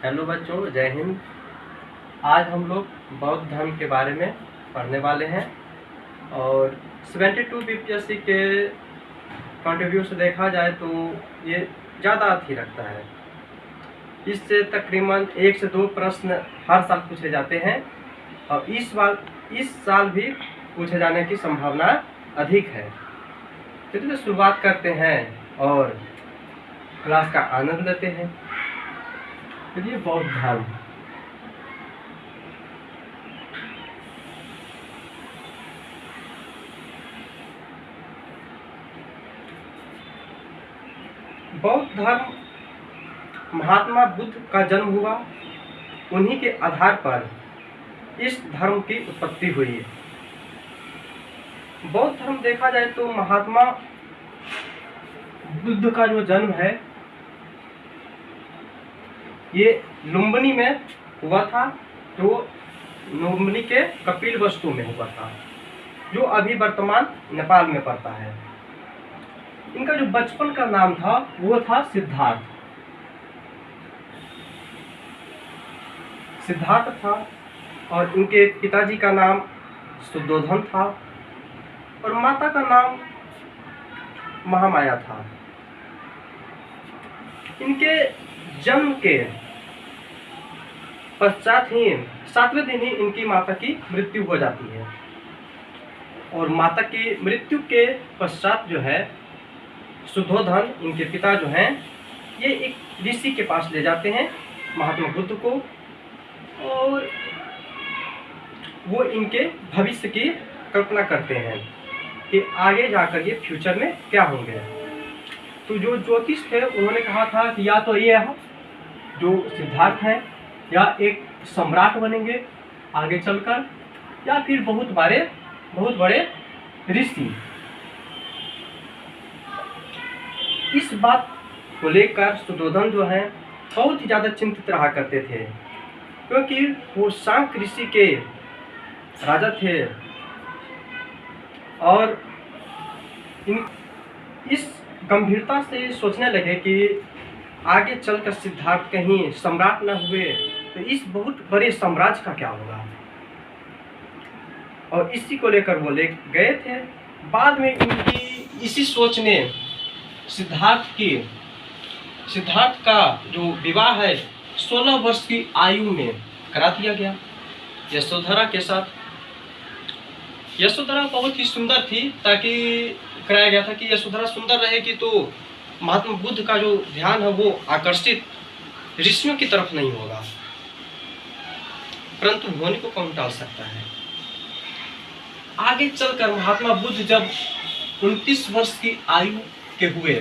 Hello बच्चों, जय हिंद। आज हम लोग बौद्ध धर्म के बारे में पढ़ने वाले हैं और 72 बीपीएससी के पॉइंट ऑफ व्यू से देखा जाए तो ये ज़्यादा अथी रखता है। इससे तकरीबन 1 से 2 प्रश्न हर साल पूछे जाते हैं और इस साल भी पूछे जाने की संभावना अधिक है। चलिए शुरुआत करते हैं और क्लास का आनंद लेते हैं। चलिए, बौद्ध धर्म। बौद्ध धर्म महात्मा बुद्ध का जन्म हुआ, उन्हीं के आधार पर इस धर्म की उत्पत्ति हुई है। बौद्ध धर्म देखा जाए तो महात्मा बुद्ध का जो जन्म है ये लुम्बिनी में हुआ था, जो लुम्बिनी के कपिलवस्तु में हुआ था, जो अभी वर्तमान नेपाल में पड़ता है। इनका जो बचपन का नाम था वो था सिद्धार्थ। सिद्धार्थ था और इनके पिताजी का नाम शुद्धोधन था और माता का नाम महामाया था। इनके जन्म के पश्चात ही 7वें दिन ही इनकी माता की मृत्यु हो जाती है और माता की मृत्यु के पश्चात जो है शुद्धोधन, इनके पिता जो हैं, ये एक ऋषि के पास ले जाते हैं महात्मा बुद्ध को और वो इनके भविष्य की कल्पना करते हैं कि आगे जाकर ये फ्यूचर में क्या होंगे। तो जो ज्योतिष थे उन्होंने कहा था कि या तो ये जो सिद्धार्थ है या एक सम्राट बनेंगे आगे चलकर, या फिर बहुत बड़े ऋषि। इस बात को लेकर शुद्धोधन जो है बहुत ही ज़्यादा चिंतित रहा करते थे, क्योंकि वो सांख्य ऋषि के राजा थे और इस गंभीरता से सोचने लगे कि आगे चलकर सिद्धार्थ कहीं सम्राट न हुए तो इस बहुत बड़े साम्राज्य का क्या होगा, और इसी को लेकर वो ले गए थे। बाद में इनकी इसी सोच ने सिद्धार्थ का जो विवाह है 16 वर्ष की आयु में करा दिया गया यशोधरा के साथ। यशोधरा बहुत ही सुंदर थी, ताकि कराया गया था कि यशोधरा सुंदर रहेगी तो महात्मा बुद्ध का जो ध्यान है वो आकर्षित ऋषियों की तरफ नहीं होगा, परंतु होने को कौन टाल सकता है। आगे चलकर महात्मा बुद्ध जब 29 वर्ष की आयु के हुए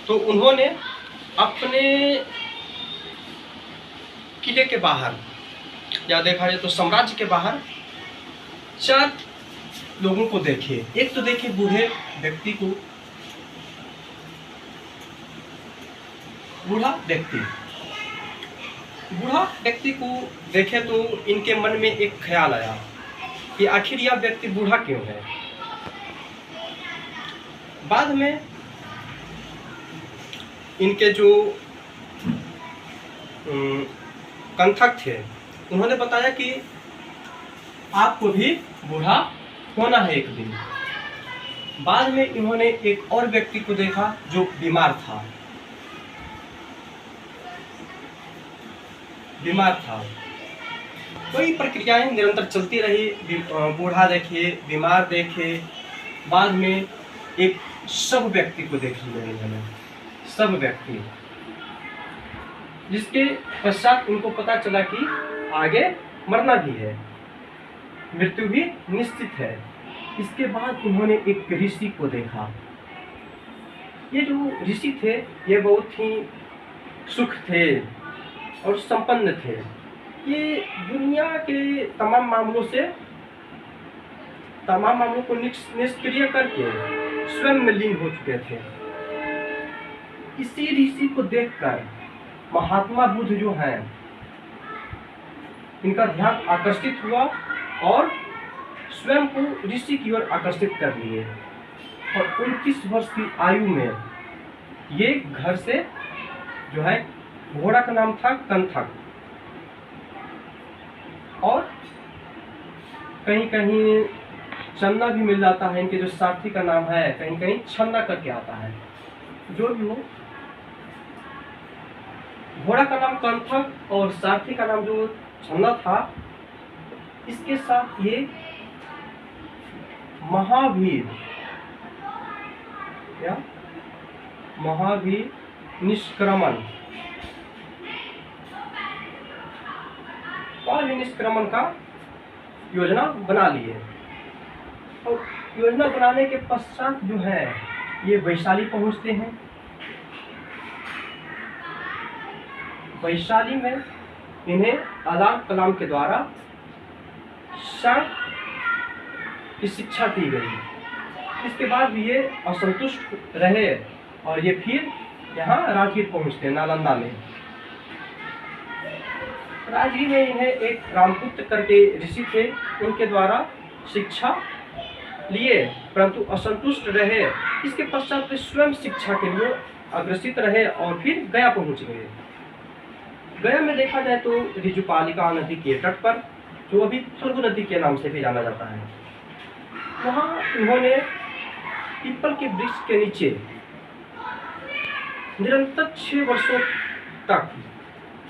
तो उन्होंने अपने किले के बाहर, या देखा जाए तो साम्राज्य के बाहर 4 लोगों को देखे। एक तो देखे बूढ़ा व्यक्ति को देखे तो इनके मन में एक ख्याल आया कि आखिर यह व्यक्ति बूढ़ा क्यों है। बाद में इनके जो कंथक थे उन्होंने बताया कि आपको भी बूढ़ा होना है एक दिन। बाद में इन्होंने एक और व्यक्ति को देखा जो बीमार था। कई प्रक्रियाएं निरंतर चलती रही, बूढ़ा देखे, बीमार देखे, बाद में एक सब व्यक्ति को देख लिया, सब व्यक्ति, जिसके पश्चात उनको पता चला कि आगे मरना भी है, मृत्यु भी निश्चित है। इसके बाद उन्होंने एक ऋषि को देखा। ये जो ऋषि थे ये बहुत ही सुख थे और संपन्न थे। ये दुनिया के तमाम मामलों को निष्क्रिय करके स्वयं में लीन हो चुके थे। इसी ऋषि को देखकर महात्मा बुद्ध जो हैं, इनका ध्यान आकर्षित हुआ और स्वयं को ऋषि की ओर आकर्षित कर लिए और 29 वर्ष की आयु में ये घर से जो है घोड़ा का नाम था कंथक, और कहीं कहीं चन्ना भी मिल जाता है। इनके जो सारथी का नाम है कहीं कहीं छन्ना करके आता है। जो भी हो, घोड़ा का नाम कंथक और सारथी का नाम जो छन्ना था, इसके साथ ये महावीर या महावीर निष्क्रमण का योजना बना लिए। और योजना बनाने के पश्चात जो है ये वैशाली पहुंचते हैं। वैशाली में इन्हें अब्दुल कलाम के द्वारा सैन्य की शिक्षा दी गई। इसके बाद भी ये असंतुष्ट रहे और ये फिर यहाँ राजगीर पहुंचते हैं, नालंदा में। राजगीर में इन्हें एक रामपुत्र करके ऋषि थे, उनके द्वारा शिक्षा लिए, परंतु असंतुष्ट रहे। इसके पश्चात वे स्वयं शिक्षा के लिए अग्रसित रहे और फिर गया पहुंच गए। गया में देखा जाए तो ऋजुपालिका नदी के तट पर, जो अभी फल्गु नदी के नाम से भी जाना जाता है, वहाँ उन्होंने पीपल के वृक्ष के नीचे निरंतर 6 वर्षों तक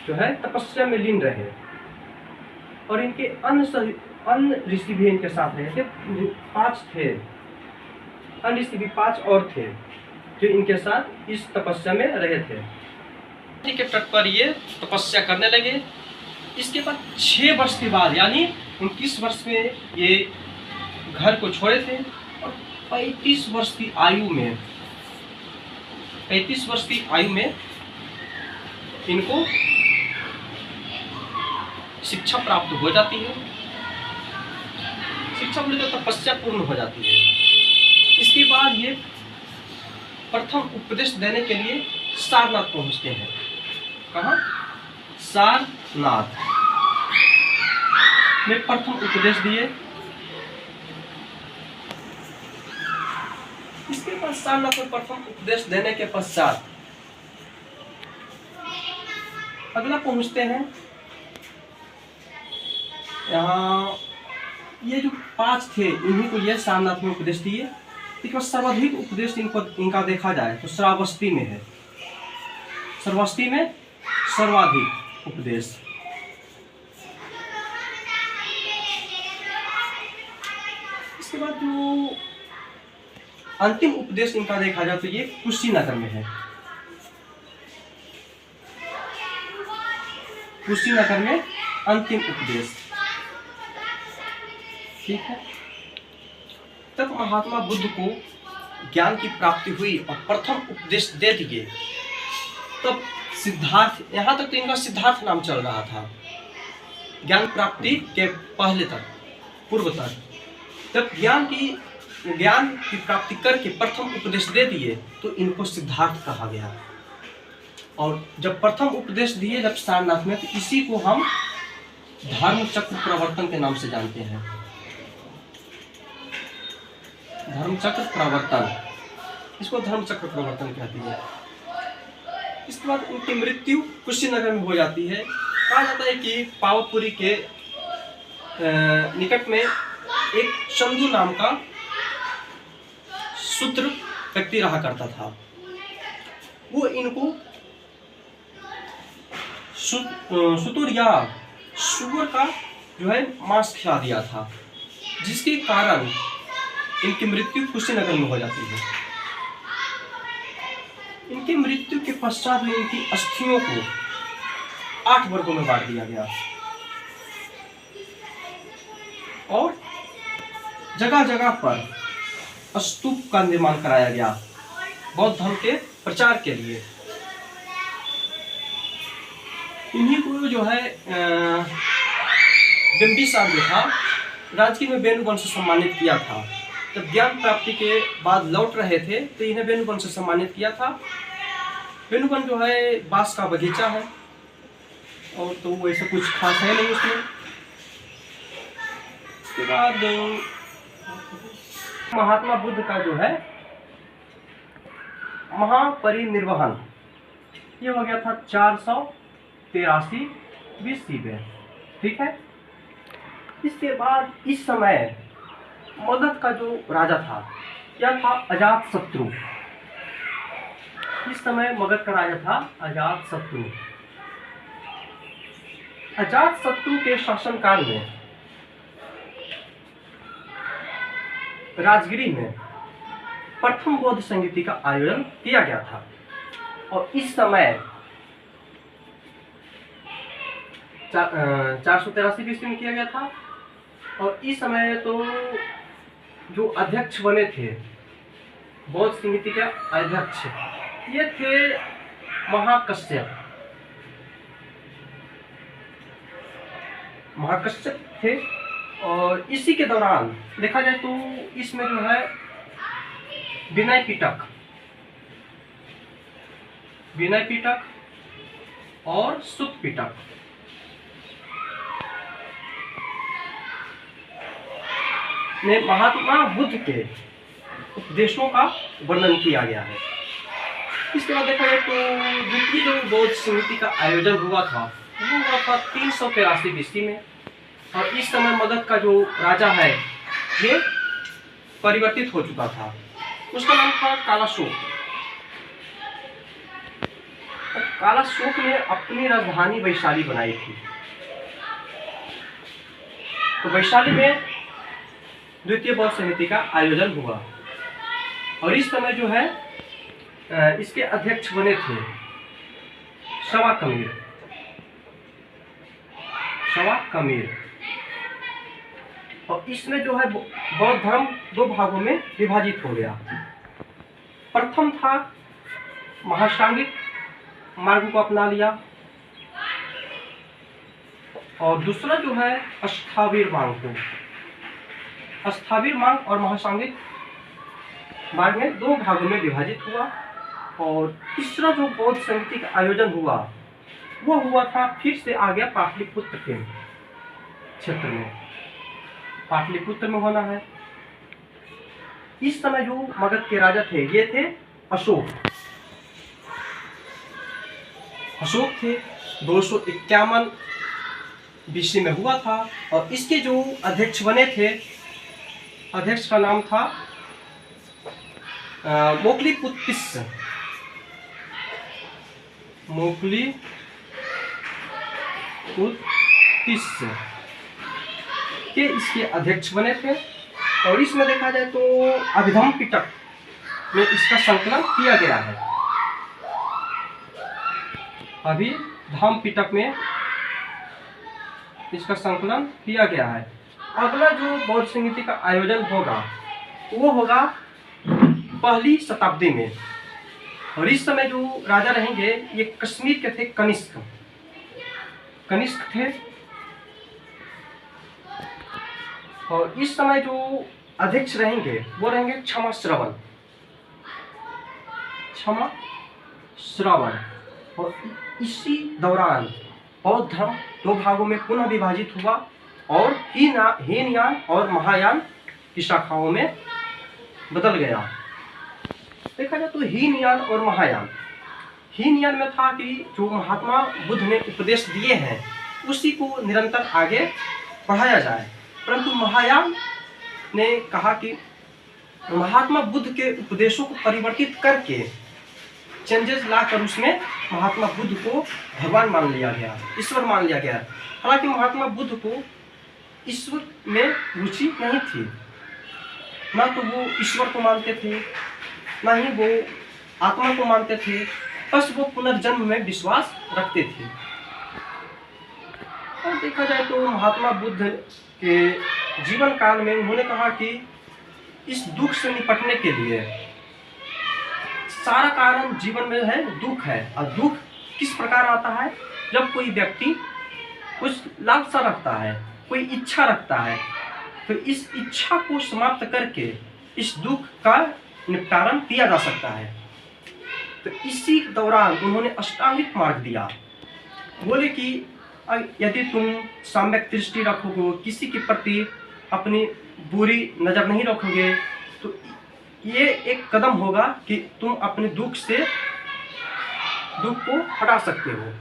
जो है तपस्या में लीन रहे। और इनके अन्य ऋषि भी इनके साथ रहे थे। 5 थे, अन्य ऋषि भी 5 और थे जो इनके साथ इस तपस्या में रहे थे। नदी के तट पर ये तपस्या करने लगे। इसके बाद 6 वर्ष के बाद यानी 29 वर्ष में ये घर को छोड़े थे और 35 वर्ष की आयु में इनको शिक्षा प्राप्त हो जाती है। शिक्षा पूरी तपस्या पूर्ण हो जाती है। इसके बाद ये प्रथम उपदेश देने के लिए सारनाथ पहुंचते हैं। कहाँ? सारनाथ में प्रथम उपदेश दिए। इसके बाद सारनाथ में प्रथम उपदेश देने के पश्चात अगला पहुंचते हैं यहाँ। ये जो 5 थे इन्हीं को ये सारनाथ में उपदेश दिए। इसके बाद सर्वाधिक उपदेश इनका देखा जाए तो श्रावस्ती में है। श्रावस्ती में सर्वाधिक उपदेश। इसके बाद जो अंतिम उपदेश इनका देखा जाए तो ये कुशीनगर में है। कुशीनगर में अंतिम उपदेश, ठीक है। तब महात्मा बुद्ध को ज्ञान की प्राप्ति हुई और प्रथम उपदेश दे दिए। तब सिद्धार्थ, यहाँ तक तो इनका सिद्धार्थ नाम चल रहा था ज्ञान प्राप्ति के पहले तक, पूर्व तक। जब ज्ञान की प्राप्ति करके प्रथम उपदेश दे दिए तो इनको सिद्धार्थ कहा गया। और जब प्रथम उपदेश दिए जब सारनाथ में, तो इसी को हम धर्म चक्र प्रवर्तन के नाम से जानते हैं। धर्म चक्र प्रवर्तन, इसको धर्म चक्र प्रवर्तन कहते हैं। इसके बाद उनकी मृत्यु कुशीनगर में हो जाती है। कहा जाता है कि पावतपुरी के निकट में एक चंदू नाम का शूद्र व्यक्ति रहा करता था। वो इनको सुतुर या सुअर का जो है मांस खिला दिया था, जिसके कारण इनकी मृत्यु कुशीनगर में हो जाती है। इनकी मृत्यु के पश्चात में इनकी अस्थियों को 8 वर्गों में बांट दिया गया और जगह जगह पर स्तूप का निर्माण कराया गया बौद्ध धर्म के प्रचार के लिए। इन्हीं को जो है बिंबिसार जो था राजगीर में वेणुवन से सम्मानित किया था। जब ज्ञान प्राप्ति के बाद लौट रहे थे तो इन्हें वेणुवन से सम्मानित किया था। वेणुवन जो है बांस का बगीचा है और तो वैसे कुछ खास है नहीं उसमें। उसके बाद महात्मा बुद्ध का जो है महापरिनिर्वाण ये हो गया था 483 BC में, ठीक है। इसके बाद इस समय मगध का जो राजा था यह था अजातशत्रु। इस समय मगध का राजा था अजातशत्रु। अजातशत्रु के शासनकाल में राजगिरी में प्रथम बौद्ध संगीति का आयोजन किया गया था। और इस समय 483 ईस्वी में किया गया था। और इस समय तो जो अध्यक्ष बने थे बौद्ध संगीति के अध्यक्ष, ये थे महाकश्यप। महाकश्यप थे। और इसी के दौरान देखा जाए तो इसमें जो है विनय पिटक और सुत पिटक में महात्मा बुद्ध के उपदेशों का वर्णन किया गया है। इसके बाद देखा जाए तो द्वितीय जो बौद्ध समिति का आयोजन हुआ था वो हुआ था 383 BC में। और इस समय मगध का जो राजा है ये परिवर्तित हो चुका था। उसका नाम था कालाशोक। कालाशोक ने अपनी राजधानी वैशाली बनाई थी। तो वैशाली में द्वितीय बौद्ध समिति का आयोजन हुआ। और इस समय जो है इसके अध्यक्ष बने थे शवा कमीर। और इसमें जो है बौद्ध धर्म दो भागों में विभाजित हो गया। प्रथम था महासांगिक मार्ग को अपना लिया और दूसरा जो है अष्टावीर मार्ग को। अष्टावीर मार्ग और महासांगिक मार्ग में दो भागों में विभाजित हुआ। और तीसरा जो बौद्ध समिति का आयोजन हुआ वो हुआ था फिर से आ गया पाटलिपुत्र के क्षेत्र में। पाटलिपुत्र में होना है। इस समय जो मगध के राजा थे ये थे अशोक थे। 251 BC में हुआ था। और इसके जो अध्यक्ष बने थे, अध्यक्ष का नाम था मोक्लिपुत्तिस के इसके अध्यक्ष बने थे। और इसमें देखा जाए तो अभिधम पिटक में इसका संकलन किया गया है। अभिधम पिटक में इसका संकलन किया गया है। अगला जो बौद्ध संगीति का आयोजन होगा वो होगा पहली शताब्दी में। और इस समय जो राजा रहेंगे ये कश्मीर के थे कनिष्क थे। और इस समय जो अध्यक्ष रहेंगे वो रहेंगे क्षमा श्रवण। और इसी दौरान बौद्ध धर्म दो भागों में पुनः विभाजित हुआ और हीनयान और महायान की शाखाओं में बदल गया। देखा जाए तो हीनयान और महायान। हीनयान में था कि जो महात्मा बुद्ध ने उपदेश दिए हैं उसी को निरंतर आगे बढ़ाया जाए। परंतु महायान ने कहा कि महात्मा बुद्ध के उपदेशों को परिवर्तित करके चेंजेस लाकर उसमें महात्मा बुद्ध को भगवान मान लिया गया, ईश्वर मान लिया गया। हालांकि महात्मा बुद्ध को ईश्वर में रुचि नहीं थी। ना तो वो ईश्वर को मानते थे ना ही वो आत्मा को मानते थे। बस वो पुनर्जन्म में विश्वास रखते थे। और देखा जाए तो महात्मा बुद्ध के जीवन काल में उन्होंने कहा कि इस दुख से निपटने के लिए सारा कारण जीवन में है दुख है। और दुख किस प्रकार आता है? जब कोई व्यक्ति कुछ लालसा रखता है, कोई इच्छा रखता है, तो इस इच्छा को समाप्त करके इस दुख का निपटारा किया जा सकता है। तो इसी दौरान उन्होंने अष्टांगिक मार्ग दिया। बोले कि यदि तुम सम्यक दृष्टि रखोगे, किसी के प्रति अपनी बुरी नज़र नहीं रखोगे, तो ये एक कदम होगा कि तुम अपने दुख से दुख को हटा सकते हो।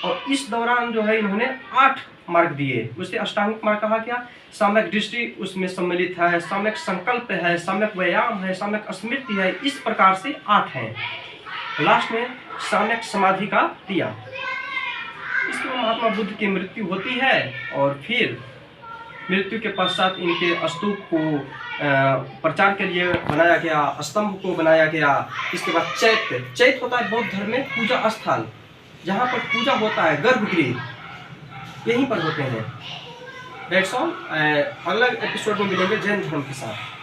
और इस दौरान जो है इन्होंने 8 मार्ग दिए। उसे अष्टांगिक मार्ग कहा गया। सम्यक दृष्टि उसमें सम्मिलित है, सम्यक संकल्प है, सम्यक व्यायाम है, सम्यक स्मृति है, इस प्रकार से 8 हैं। लास्ट में सम्यक समाधि का दिया। इसमें महात्मा बुद्ध की मृत्यु होती है और फिर मृत्यु के पश्चात इनके स्तूप को प्रचार के लिए बनाया गया, स्तंभ को बनाया गया। इसके बाद चैत्य होता है बौद्ध धर्म में पूजा स्थल, जहाँ पर पूजा होता है, गर्भगृह यहीं पर होते हैं। That's all. अगला एपिसोड में मिलेंगे जैन धर्म के साथ।